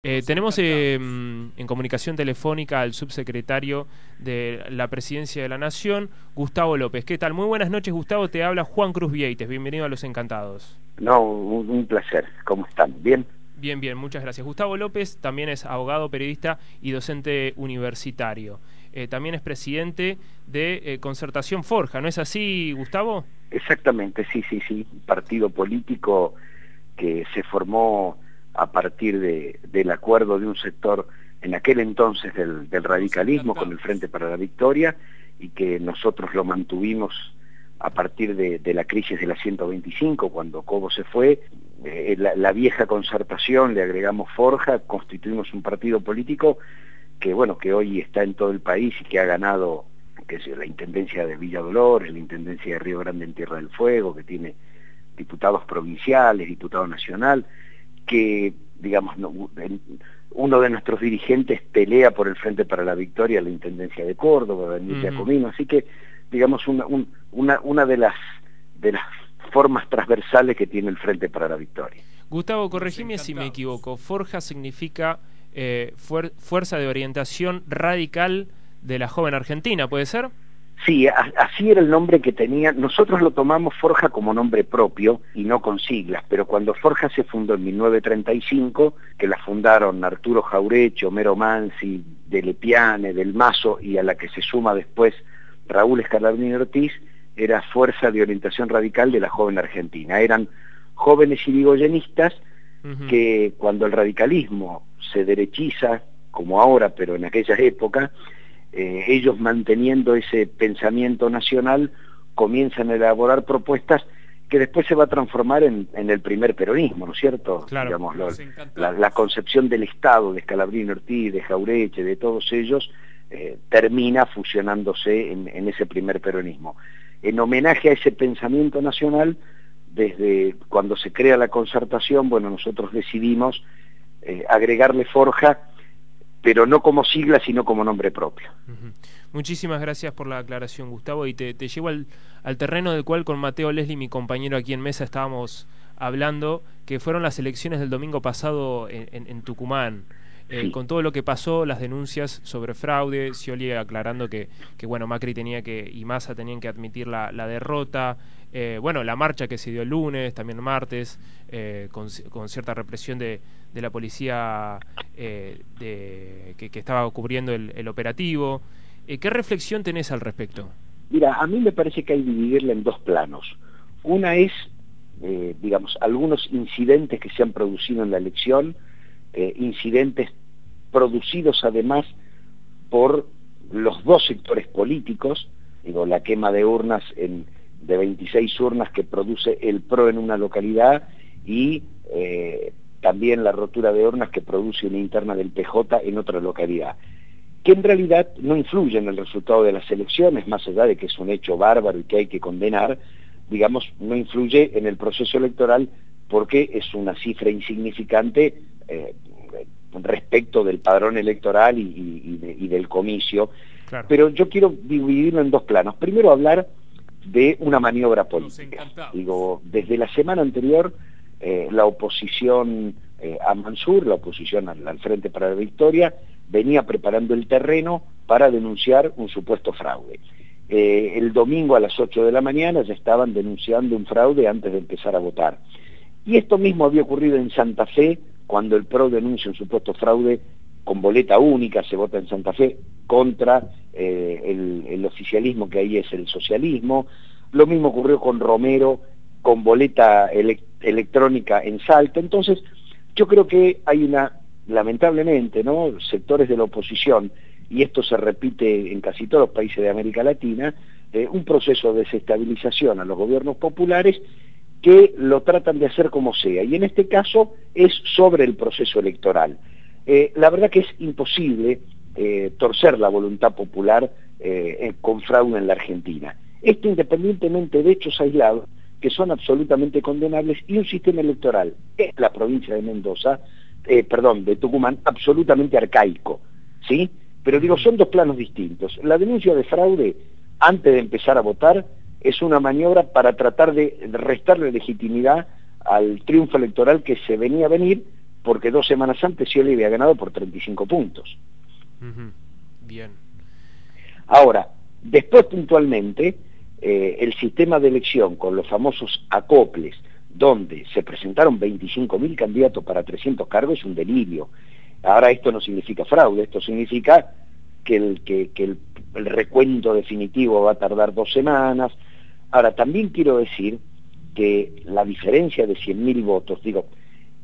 Tenemos en comunicación telefónica al subsecretario de la Presidencia de la Nación, Gustavo López. ¿Qué tal? Muy buenas noches, Gustavo. Te habla Juan Cruz Vieites. Bienvenido a Los Encantados. No, un placer. ¿Cómo están? ¿Bien? Bien, bien. Muchas gracias. Gustavo López también es abogado, periodista y docente universitario. También es presidente de Concertación Forja. ¿No es así, Gustavo? Exactamente, sí. Un partido político que se formó a partir del acuerdo de un sector en aquel entonces del radicalismo con el Frente para la Victoria, y que nosotros lo mantuvimos a partir de la crisis de la 125, cuando Cobo se fue. La vieja Concertación, le agregamos Forja, constituimos un partido político que hoy está en todo el país y que ha ganado, la Intendencia de Villa Dolores, la Intendencia de Río Grande en Tierra del Fuego, que tiene diputados provinciales, diputado nacional, que, digamos, uno de nuestros dirigentes pelea por el Frente para la Victoria en la Intendencia de Córdoba, Daniel Giacomino, así que, digamos, una de las formas transversales que tiene el Frente para la Victoria. Gustavo, corregime si me equivoco. Forja significa Fuerza de Orientación Radical de la Joven Argentina, ¿puede ser? Sí, así era el nombre que tenía. Nosotros lo tomamos Forja como nombre propio y no con siglas, pero cuando Forja se fundó en 1935, que la fundaron Arturo Jaureche, Homero Mansi, De Lepiane, Del Mazo, y a la que se suma después Raúl Scalabrini Ortiz, era Fuerza de Orientación Radical de la Joven Argentina. Eran jóvenes irigoyenistas que, cuando el radicalismo se derechiza, como ahora, pero en aquella época, ellos, manteniendo ese pensamiento nacional, comienzan a elaborar propuestas que después se va a transformar en el primer peronismo, ¿no es cierto? Claro. Digamos, la concepción del Estado de Scalabrini Ortiz, de Jaureche, de todos ellos, termina fusionándose en ese primer peronismo. En homenaje a ese pensamiento nacional, desde cuando se crea la Concertación, nosotros decidimos agregarle Forja, pero no como sigla, sino como nombre propio. Muchísimas gracias por la aclaración, Gustavo, y te llevo al terreno del cual con Mateo Leslie, mi compañero aquí en mesa, estábamos hablando, que fueron las elecciones del domingo pasado en Tucumán. Sí. Con todo lo que pasó, las denuncias sobre fraude, Scioli aclarando que Macri y Massa tenían que admitir la derrota, la marcha que se dio el lunes, también el martes, con cierta represión de la policía que estaba cubriendo el operativo. ¿Qué reflexión tenés al respecto? Mira, a mí me parece que hay que dividirla en dos planos. Una es, algunos incidentes que se han producido en la elección, incidentes producidos además por los dos sectores políticos, la quema de urnas, de 26 urnas que produce el PRO en una localidad, y también la rotura de urnas que produce una interna del PJ en otra localidad, que en realidad no influye en el resultado de las elecciones, más allá de que es un hecho bárbaro y que hay que condenar, no influye en el proceso electoral porque es una cifra insignificante respecto del padrón electoral y del comicio. Claro. Pero yo quiero dividirlo en dos planos. Primero, hablar de una maniobra política. Desde la semana anterior, la oposición a Mansur, la oposición al Frente para la Victoria, venía preparando el terreno para denunciar un supuesto fraude. El domingo a las 8 de la mañana ya estaban denunciando un fraude antes de empezar a votar. Y esto mismo había ocurrido en Santa Fe, cuando el PRO denuncia un supuesto fraude con boleta única. Se vota en Santa Fe contra el oficialismo, que ahí es el socialismo. Lo mismo ocurrió con Romero, con boleta electrónica en Salta. Entonces, yo creo que hay lamentablemente, sectores de la oposición, y esto se repite en casi todos los países de América Latina, un proceso de desestabilización a los gobiernos populares, que lo tratan de hacer como sea, y en este caso es sobre el proceso electoral. La verdad que es imposible torcer la voluntad popular con fraude en la Argentina. Esto independientemente de hechos aislados, que son absolutamente condenables, y un sistema electoral en la provincia de Tucumán, absolutamente arcaico, ¿sí? Pero son dos planos distintos. La denuncia de fraude antes de empezar a votar es una maniobra para tratar de restarle legitimidad al triunfo electoral que se venía a venir, porque 2 semanas antes Scioli había ganado por 35 puntos. Bien. Ahora, después puntualmente, el sistema de elección con los famosos acoples, donde se presentaron 25.000 candidatos para 300 cargos, es un delirio. Ahora esto no significa fraude, esto significa que el recuento definitivo va a tardar 2 semanas. Ahora, también quiero decir que la diferencia de 100.000 votos, digo,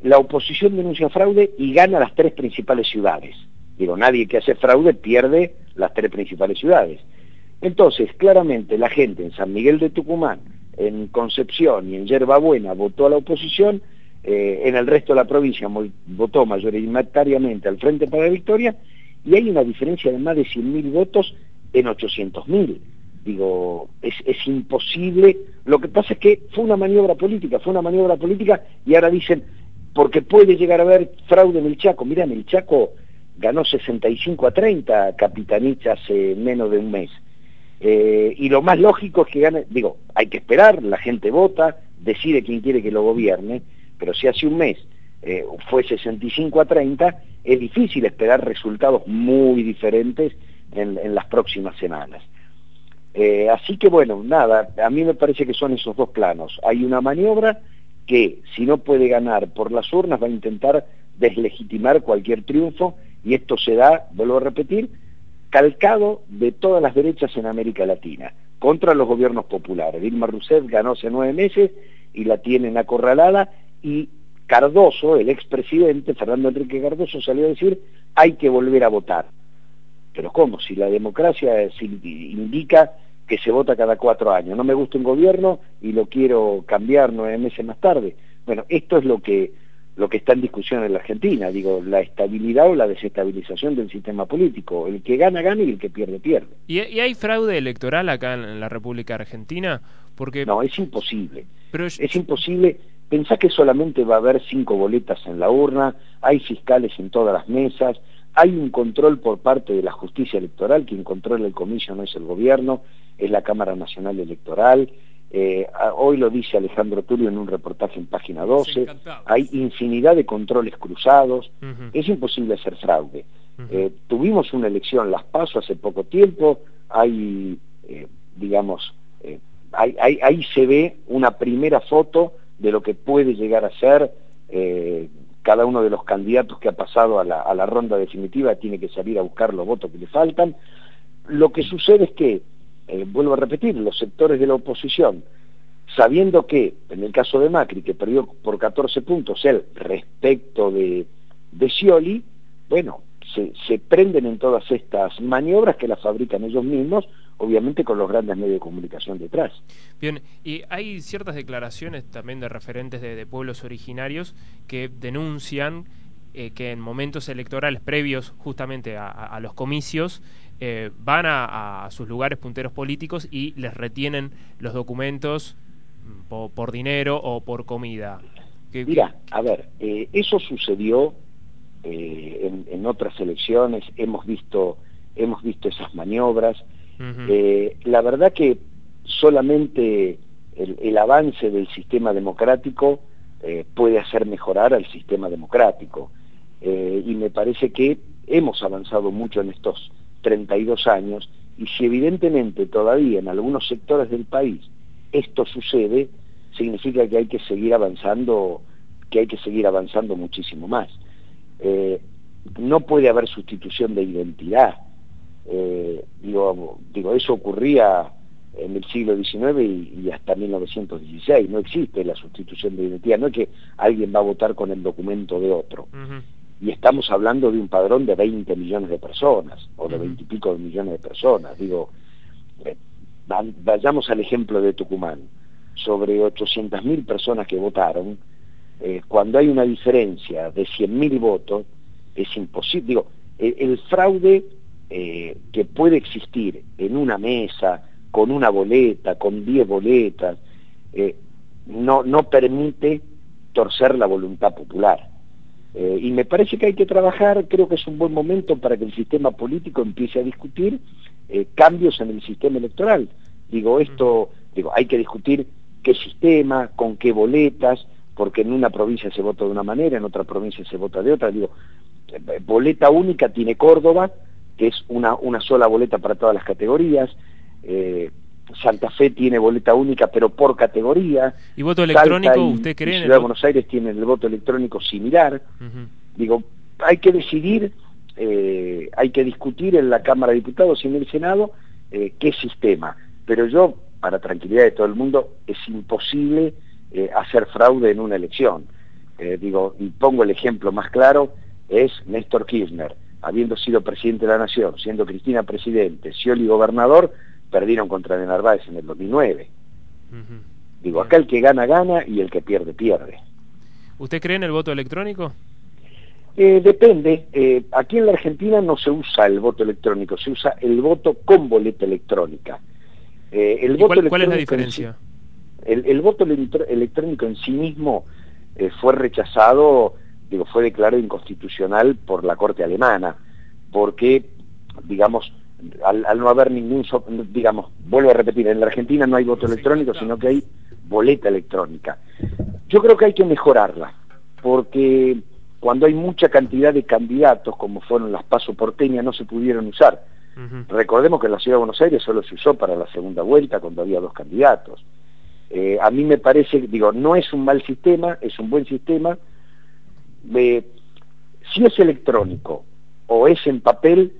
la oposición denuncia fraude y gana las 3 principales ciudades. Digo, nadie que hace fraude pierde las 3 principales ciudades. Entonces, claramente la gente en San Miguel de Tucumán, en Concepción y en Yerbabuena votó a la oposición, en el resto de la provincia votó mayoritariamente al Frente para la Victoria, y hay una diferencia de más de 100.000 votos en 800.000. Digo, es imposible. Lo que pasa es que fue una maniobra política, y ahora dicen, porque puede llegar a haber fraude en el Chaco. Mirá, en el Chaco ganó 65-30 Capitanich hace menos de un mes. Y lo más lógico es que gane, digo, hay que esperar, la gente vota, decide quién quiere que lo gobierne, pero si hace un mes fue 65-30, es difícil esperar resultados muy diferentes en las próximas semanas. Así que bueno, nada, a mí me parece que son esos dos planos. Hay una maniobra que, si no puede ganar por las urnas, va a intentar deslegitimar cualquier triunfo, y esto se da, vuelvo a repetir, calcado de todas las derechas en América Latina, contra los gobiernos populares. Dilma Rousseff ganó hace 9 meses y la tienen acorralada, y Cardoso, el expresidente, Fernando Enrique Cardoso, salió a decir, hay que volver a votar. Pero ¿cómo? Si la democracia indica que se vota cada 4 años. No me gusta un gobierno y lo quiero cambiar 9 meses más tarde. Bueno, esto es lo que está en discusión en la Argentina, digo, la estabilidad o la desestabilización del sistema político. El que gana, gana, y el que pierde, pierde. ¿Y hay fraude electoral acá en la República Argentina? Porque... No, es imposible. Es imposible. Pensá que solamente va a haber 5 boletas en la urna, hay fiscales en todas las mesas, hay un control por parte de la justicia electoral. Quien controla el comicio no es el gobierno, es la Cámara Nacional Electoral. Hoy lo dice Alejandro Tulio en un reportaje en Página 12, hay infinidad de controles cruzados, es imposible hacer fraude. Tuvimos una elección, las PASO, hace poco tiempo, hay, ahí se ve una primera foto de lo que puede llegar a ser cada uno de los candidatos que ha pasado a la ronda definitiva. Tiene que salir a buscar los votos que le faltan. Lo que sucede es que, vuelvo a repetir, los sectores de la oposición, sabiendo que, en el caso de Macri, que perdió por 14 puntos él respecto de Scioli, bueno, se prenden en todas estas maniobras que las fabrican ellos mismos, obviamente con los grandes medios de comunicación detrás. Bien, y hay ciertas declaraciones también de referentes de pueblos originarios que denuncian que en momentos electorales previos justamente a los comicios van a sus lugares punteros políticos y les retienen los documentos por dinero o por comida. Mira, a ver, eso sucedió en otras elecciones, hemos visto esas maniobras. La verdad que solamente el avance del sistema democrático puede hacer mejorar al sistema democrático, y me parece que hemos avanzado mucho en estos 32 años, y si evidentemente todavía en algunos sectores del país esto sucede, significa que hay que seguir avanzando, muchísimo más. No puede haber sustitución de identidad. Digo, eso ocurría en el siglo XIX y hasta 1916, no existe la sustitución de identidad, no es que alguien va a votar con el documento de otro. Y estamos hablando de un padrón de 20 millones de personas, o de 20 y pico de millones de personas. Digo, vayamos al ejemplo de Tucumán, sobre 800.000 personas que votaron, cuando hay una diferencia de 100.000 votos, es imposible. Digo, el fraude que puede existir en una mesa, con una boleta, con 10 boletas, no permite torcer la voluntad popular. Y me parece que hay que trabajar, creo que es un buen momento para que el sistema político empiece a discutir cambios en el sistema electoral. Hay que discutir qué sistema, con qué boletas, porque en una provincia se vota de una manera, en otra provincia se vota de otra. Digo, boleta única tiene Córdoba, que es una sola boleta para todas las categorías. Santa Fe tiene boleta única, pero por categoría. ¿Y voto electrónico, usted cree? Ciudad de Buenos Aires tiene el voto electrónico similar. Digo, hay que decidir, hay que discutir en la Cámara de Diputados y en el Senado qué sistema. Pero yo, para tranquilidad de todo el mundo, es imposible hacer fraude en una elección. Digo, y pongo el ejemplo más claro, es Néstor Kirchner, habiendo sido presidente de la Nación, siendo Cristina presidente, Scioli gobernador, perdieron contra de Narváez en el 2009. Digo, acá el que gana, gana, y el que pierde, pierde. ¿Usted cree en el voto electrónico? Depende. Aquí en la Argentina no se usa el voto electrónico, se usa el voto con boleta electrónica. ¿Cuál es la diferencia? El voto electrónico en sí mismo fue rechazado, digo, fue declarado inconstitucional por la Corte alemana, porque, digamos, al no haber digamos, vuelvo a repetir, en la Argentina no hay voto electrónico, sino que hay boleta electrónica. Yo creo que hay que mejorarla, porque cuando hay mucha cantidad de candidatos, como fueron las PASO porteñas, no se pudieron usar. Recordemos que en la Ciudad de Buenos Aires solo se usó para la segunda vuelta, cuando había 2 candidatos. A mí me parece, digo, no es un mal sistema, es un buen sistema. Si es electrónico o es en papel,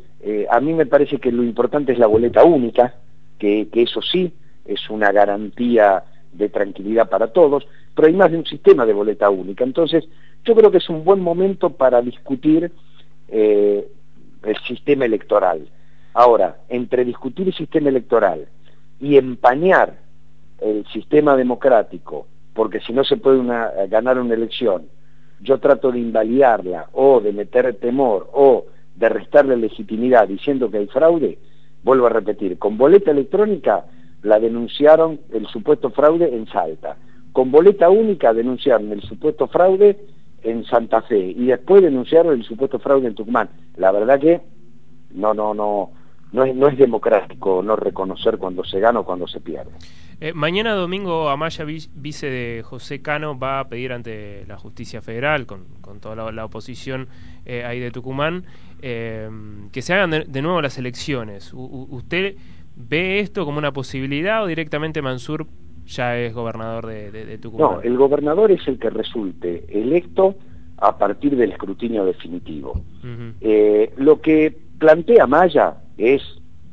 a mí me parece que lo importante es la boleta única, que eso sí es una garantía de tranquilidad para todos, pero hay más de un sistema de boleta única. Entonces, yo creo que es un buen momento para discutir el sistema electoral. Ahora, entre discutir el sistema electoral y empañar el sistema democrático, porque si no se puede ganar una elección, yo trato de invalidarla o de meter temor o de restarle legitimidad diciendo que hay fraude, vuelvo a repetir, con boleta electrónica la denunciaron el supuesto fraude en Salta, con boleta única denunciaron el supuesto fraude en Santa Fe y después denunciaron el supuesto fraude en Tucumán. La verdad que no es democrático no reconocer cuando se gana o cuando se pierde. Mañana domingo Amaya, vice de José Cano, va a pedir ante la Justicia Federal, con toda la oposición ahí de Tucumán, que se hagan de nuevo las elecciones. ¿Usted ve esto como una posibilidad o directamente Mansur ya es gobernador de Tucumán? No, el gobernador es el que resulte electo a partir del escrutinio definitivo. Lo que plantea Amaya es,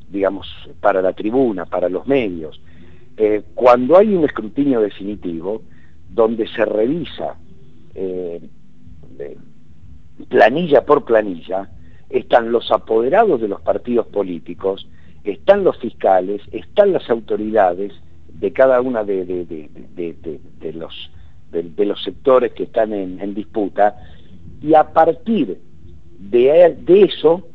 digamos, para la tribuna, para los medios, cuando hay un escrutinio definitivo, donde se revisa planilla por planilla, están los apoderados de los partidos políticos, están los fiscales, están las autoridades de cada una de los sectores que están en disputa, y a partir de eso,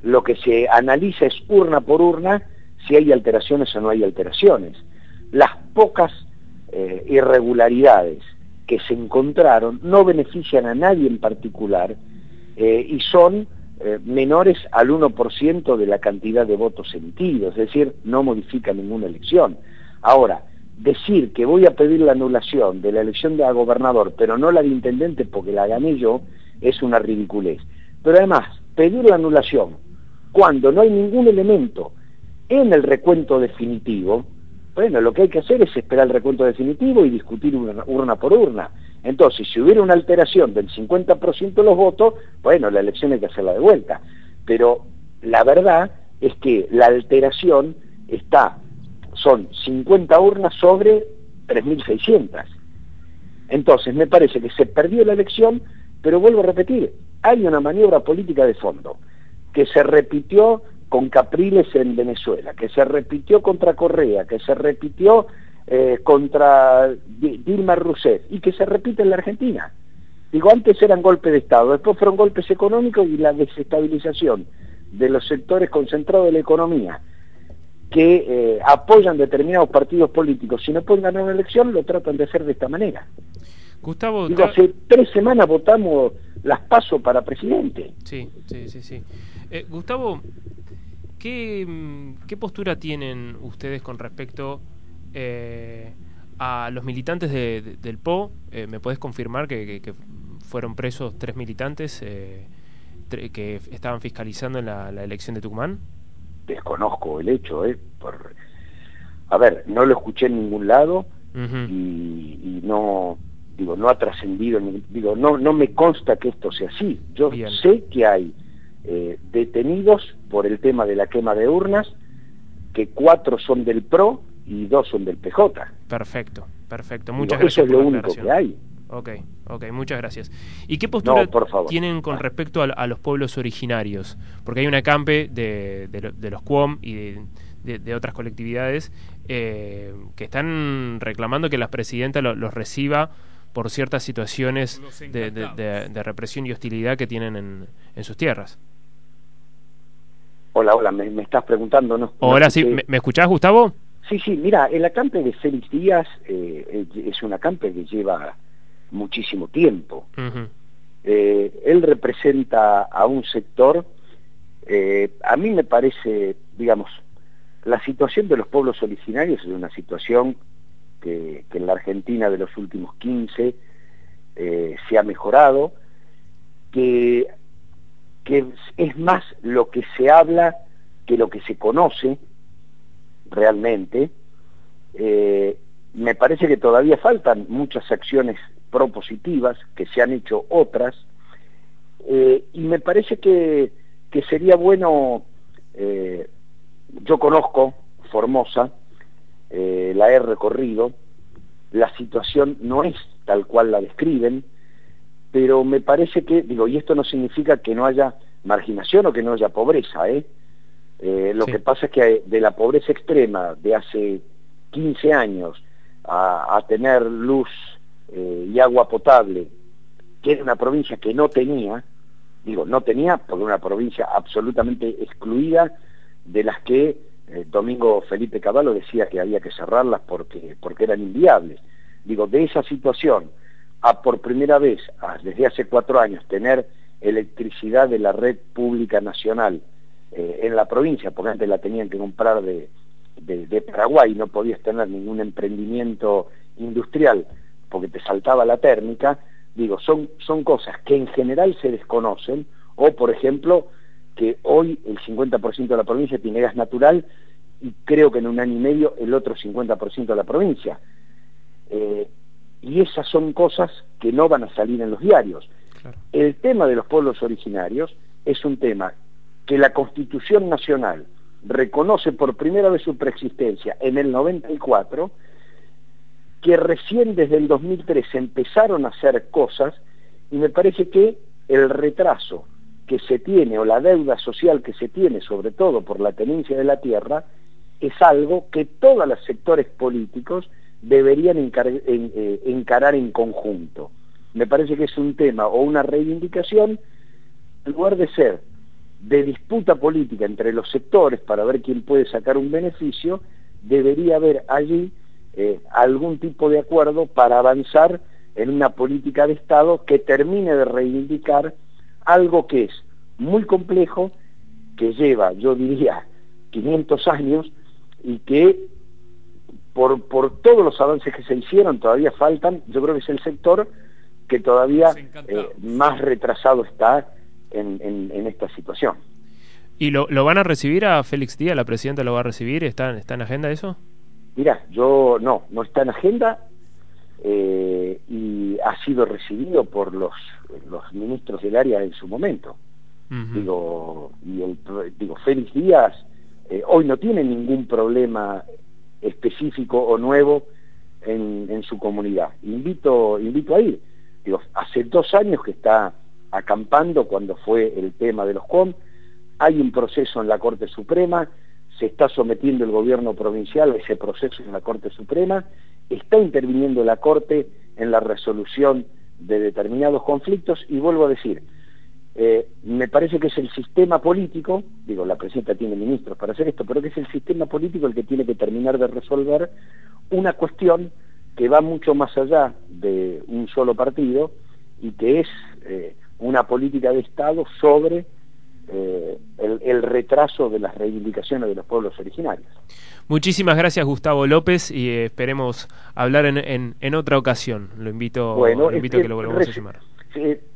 lo que se analiza es urna por urna si hay alteraciones o no hay alteraciones. Las pocas irregularidades que se encontraron no benefician a nadie en particular y son menores al 1% de la cantidad de votos emitidos, es decir, no modifica ninguna elección. Ahora, decir que voy a pedir la anulación de la elección de gobernador, pero no la de intendente porque la gané yo, es una ridiculez. Pero además, pedir la anulación cuando no hay ningún elemento en el recuento definitivo, bueno, lo que hay que hacer es esperar el recuento definitivo y discutir urna por urna. Entonces, si hubiera una alteración del 50% de los votos, bueno, la elección hay que hacerla de vuelta. Pero la verdad es que la alteración son 50 urnas sobre 3.600. Entonces, me parece que se perdió la elección, pero vuelvo a repetir, hay una maniobra política de fondo, que se repitió con Capriles en Venezuela, que se repitió contra Correa, que se repitió contra Dilma Rousseff, y que se repite en la Argentina. Digo, antes eran golpes de Estado, después fueron golpes económicos y la desestabilización de los sectores concentrados de la economía, que apoyan determinados partidos políticos. Si no pueden ganar una elección, lo tratan de hacer de esta manera. Gustavo, digo, hace 3 semanas votamos las PASO para presidente. Sí. Gustavo, ¿qué postura tienen ustedes con respecto a los militantes del PO, ¿me podés confirmar que fueron presos 3 militantes que estaban fiscalizando en la elección de Tucumán? Desconozco el hecho, a ver, no lo escuché en ningún lado. Y no, digo, no ha trascendido, digo, no me consta que esto sea así. Yo sé que hay detenidos por el tema de la quema de urnas, que 4 son del PRO y 2 son del PJ. Perfecto. Muchas gracias. Eso es lo único que hay. Ok, muchas gracias. ¿Y qué postura tienen con respecto a los pueblos originarios? Porque hay un acampe de los QOM y de otras colectividades que están reclamando que la presidenta los reciba por ciertas situaciones de represión y hostilidad que tienen en sus tierras. Hola, me estás preguntando, ¿no? Hola, sí, ¿me escuchás, Gustavo? Sí, mira, el acampe de Félix Díaz es un acampe que lleva muchísimo tiempo. Él representa a un sector, a mí me parece, digamos, la situación de los pueblos originarios es una situación que en la Argentina de los últimos 15 se ha mejorado, que es más lo que se habla que lo que se conoce realmente. Me parece que todavía faltan muchas acciones propositivas, que se han hecho otras, y me parece que sería bueno, yo conozco Formosa, la he recorrido, la situación no es tal cual la describen, pero me parece que, digo, y esto no significa que no haya marginación o que no haya pobreza, lo que pasa es que de la pobreza extrema de hace 15 años a tener luz y agua potable, que era una provincia que no tenía, digo, no tenía porque una provincia absolutamente excluida, de las que Domingo Felipe Cavallo decía que había que cerrarlas porque eran inviables. Digo, de esa situación a por primera vez, desde hace 4 años, tener electricidad de la red pública nacional en la provincia, porque antes la tenían que comprar de Paraguay, no podías tener ningún emprendimiento industrial porque te saltaba la térmica. Digo, son cosas que en general se desconocen, o por ejemplo, que hoy el 50% de la provincia tiene gas natural, y creo que en un año y medio el otro 50% de la provincia. Y esas son cosas que no van a salir en los diarios. Claro. El tema de los pueblos originarios es un tema que la Constitución Nacional reconoce por primera vez su preexistencia en el 94, que recién desde el 2003 empezaron a hacer cosas, y me parece que el retraso que se tiene, o la deuda social que se tiene, sobre todo por la tenencia de la tierra, es algo que todos los sectores políticos deberían encarar en conjunto. Me parece que es un tema o una reivindicación, en lugar de ser de disputa política entre los sectores para ver quién puede sacar un beneficio, debería haber allí algún tipo de acuerdo para avanzar en una política de Estado que termine de reivindicar algo que es muy complejo, que lleva, yo diría, 500 años, y que por todos los avances que se hicieron todavía faltan. Yo creo que es el sector que todavía más retrasado está en esta situación. ¿Y lo van a recibir a Félix Díaz? ¿La presidenta lo va a recibir? ¿Está en agenda eso? Mirá, no está en agenda, y ha sido recibido por los ministros del área en su momento. Digo, Félix Díaz hoy no tiene ningún problema específico o nuevo en su comunidad. Invito a ir. Digo, hace 2 años que está acampando cuando fue el tema de los QOM. Hay un proceso en la Corte Suprema, se está sometiendo el gobierno provincial a ese proceso en la Corte Suprema, está interviniendo la Corte en la resolución de determinados conflictos, y vuelvo a decir, me parece que es el sistema político, digo, la presidenta tiene ministros para hacer esto, pero que es el sistema político el que tiene que terminar de resolver una cuestión que va mucho más allá de un solo partido, y que es una política de Estado sobre el el retraso de las reivindicaciones de los pueblos originarios. Muchísimas gracias, Gustavo López, y esperemos hablar en otra ocasión. Lo invito a que lo volvamos a llamar.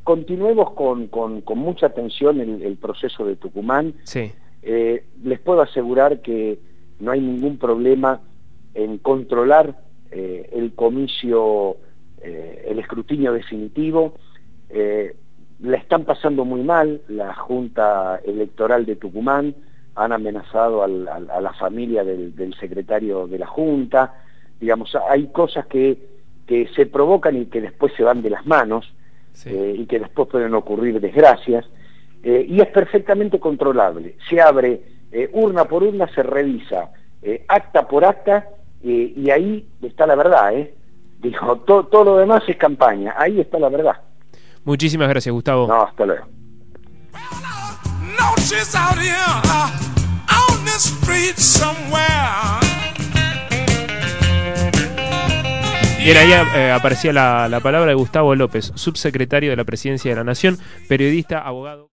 Continuemos con mucha atención el proceso de Tucumán. Sí. Les puedo asegurar que no hay ningún problema en controlar el comicio, el escrutinio definitivo. La están pasando muy mal. La Junta Electoral de Tucumán han amenazado a la familia del secretario de la Junta. Digamos, hay cosas que se provocan y que después se van de las manos. Sí. Y que después pueden ocurrir desgracias, y es perfectamente controlable. Se abre urna por urna, se revisa acta por acta, y ahí está la verdad. Dijo, todo lo demás es campaña, ahí está la verdad. Muchísimas gracias, Gustavo. No, hasta luego. Bien, ahí aparecía la palabra de Gustavo López, subsecretario de la Presidencia de la Nación, periodista, abogado.